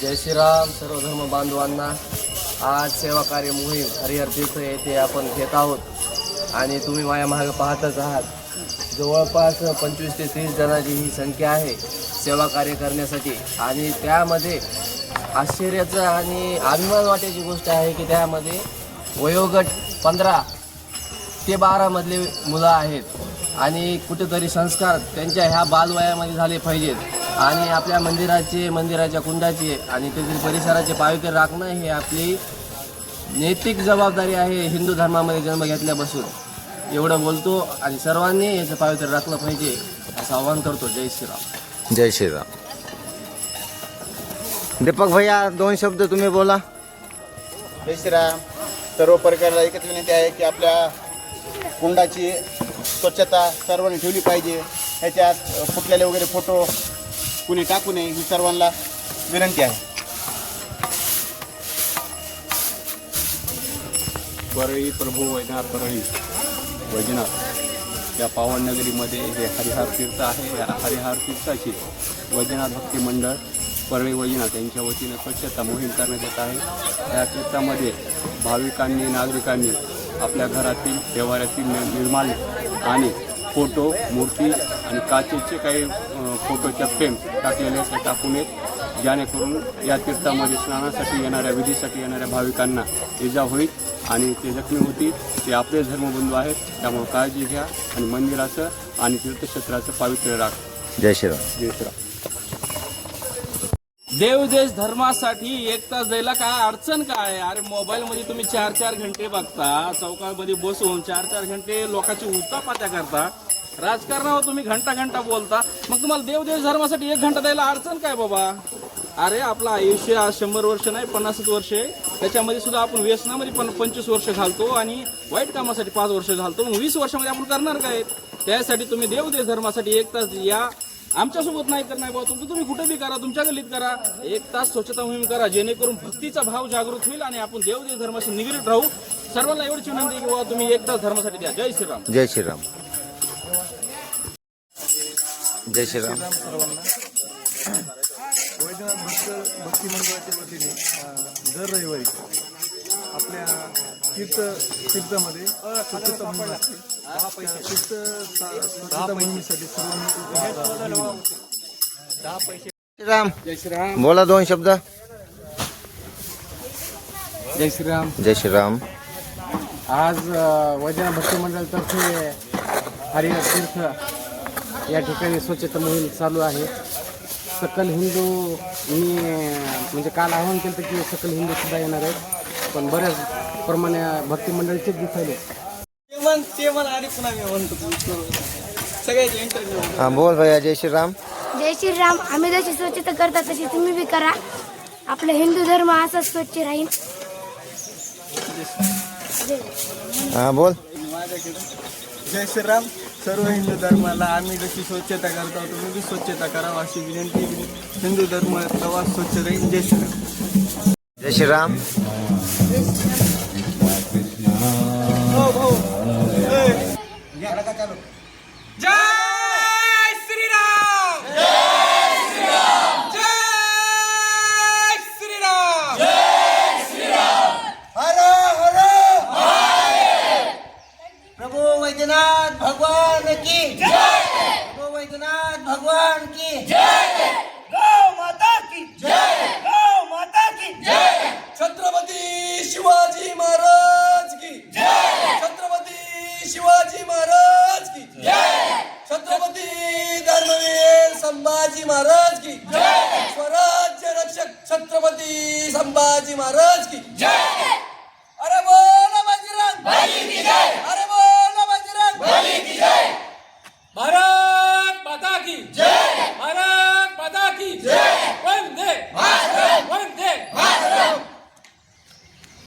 जय श्रीराम सर्व धर्म बांधवांना। आज सेवा कार्य मोहीम हरिहर तीर्थ येथे आपण घेत आहोत आणि तुम्ही माझ्या मागे पाहतच आहात। जवळपास 25 ते 30 जणांची ही संख्या आहे सेवा कार्य करण्यासाठी आणि त्यामध्ये आश्चर्याचं आणि अभिमान वाटायची गोष्ट आहे की त्यामध्ये वयोगट 15 ते 12 मधले मुलं आहेत आणि कुठेतरी संस्कार त्यांच्या ह्या बालवयामध्ये झाले पाहिजेत आणि आपल्या मंदिराच्या कुंडाचे आणि तेथील परिसराचे पावित्र्य राखणं हे आपली नैतिक जबाबदारी आहे। हिंदू धर्मामध्ये जन्म घेतल्यापासून एवढं बोलतो आणि सर्वांनी याचं पावित्र्य राखलं पाहिजे असं आवाहन करतो। जय श्रीराम। जय श्रीराम। दीपक भैया 2 शब्द तुम्ही बोला। जय श्रीराम। सर्व परिवाराला एकच विनंती आहे की आपल्या कुंडाची स्वच्छता सर्वांनी ठेवली पाहिजे। ह्याच्यात फुटलेले वगैरे फोटो कुणी टाकू नये ही सर्वांना विनंती आहे। परळी प्रभू वैजनाथ परळी वैजनाथ या पावन नगरीमध्ये हे हरिहर तीर्थ आहे। या हरिहर तीर्थाची वैजनाथ भक्ती मंडळ परळी वैजनाथ यांच्या वतीने स्वच्छता मोहीम करण्यात येत आहे। या तीर्थामध्ये भाविकांनी नागरिकांनी आपल्या घरातील व्यवहारातील निर्माल्य आणि फोटो मूर्ती आणि काचेचे काही फोटोच्या फ्रेम टाकलेले ते टाकू नयेत, जेणेकरून या तीर्थामध्ये स्नानासाठी येणाऱ्या विधीसाठी येणाऱ्या भाविकांना इजा होईल आणि ते जखमी होतील। ते आपले धर्मबंधू आहेत, त्यामुळे काळजी घ्या आणि मंदिराचं आणि तीर्थक्षेत्राचं पावित्र्य राख। जय श्रीराम। जय श्रीराम। देवदेश धर्मासाठी 1 तास द्यायला काय अडचण काय? अरे मोबाईलमध्ये तुम्ही 4-4 घंटे बघता, चौकामध्ये बसून 4-4 घंटे लोकांची उतापात्या करता, राजकारणावर तुम्ही घंटा बोलता, मग तुम्हाला देवदेश धर्मासाठी 1 घंटा द्यायला अडचण काय बाबा? अरे आपलं आयुष्य आज 100 वर्ष नाही 50 वर्ष आहे, त्याच्यामध्ये सुद्धा आपण व्यसनामध्ये 25 वर्ष घालतो आणि वाईट कामासाठी 5 वर्ष घालतो, मग 20 वर्षामध्ये आपण करणार काय? त्यासाठी तुम्ही देवदेश धर्मासाठी 1 तास या। आमच्यासोबत नाही तर नाही बाबा, तुमचं तुम्ही कुठे बी करा, तुमच्या गल्लीत करा, 1 तास स्वच्छता मोहीम करा, जेणेकरून भक्तीचा भाव जागृत होईल आणि आपण देवदेश धर्माशी निगडीत राहू। सर्वांना एवढीच विनंती की बाबा तुम्ही 1 तास धर्मासाठी द्या। जय श्रीराम। जय श्रीराम। जय श्रीराम। वैजनाथ भक्ती मंडळाच्या वतीने दर रविवारी आपल्या तीर्थामध्ये स्वच्छता मोहीम असते। स्वच्छता मोहिमेसाठी श्रीराम। जय श्रीराम। बोला 2 शब्द। जय श्रीराम। जय श्रीराम। आज वैजनाथ भक्ती मंडळातर्फे हरिहर तीर्थ या ठिकाणी स्वच्छता मोहीम चालू आहे। सकल हिंदू मी म्हणजे काल आवाहन केलं की सकल हिंदू सुद्धा येणार आहेत, पण बऱ्याच प्रमाणे भक्ती मंडळीचेच दिसायले। हां बोल भैया। जय श्रीराम। जय श्रीराम। आम्ही जशी स्वच्छता करता तशी तुम्ही बी करा, आपला हिंदू धर्म असा स्वच्छ राहील। हां बोल। जय श्रीराम। सर्व हिंदू धर्माला आम्ही जशी स्वच्छता करतो तुम्ही बी स्वच्छता करावं अशी विनंती। हिंदू धर्म प्रवास स्वच्छ राहील। जय श्रीराम। जय श्रीराम। प्रभु वैद्यनाथ भगवान की जय। प्रभु वैद्यनाथ भगवान की जय। गौ माता की जय। गौ माता की जय। छत्रपती शिवाजी महाराज की जय। छत्रपती शिवाजी महाराज की जय। छत्रपती धर्मवीर संभाजी महाराज की जय। स्वराज्य रक्षक छत्रपती संभाजी महाराज की जय।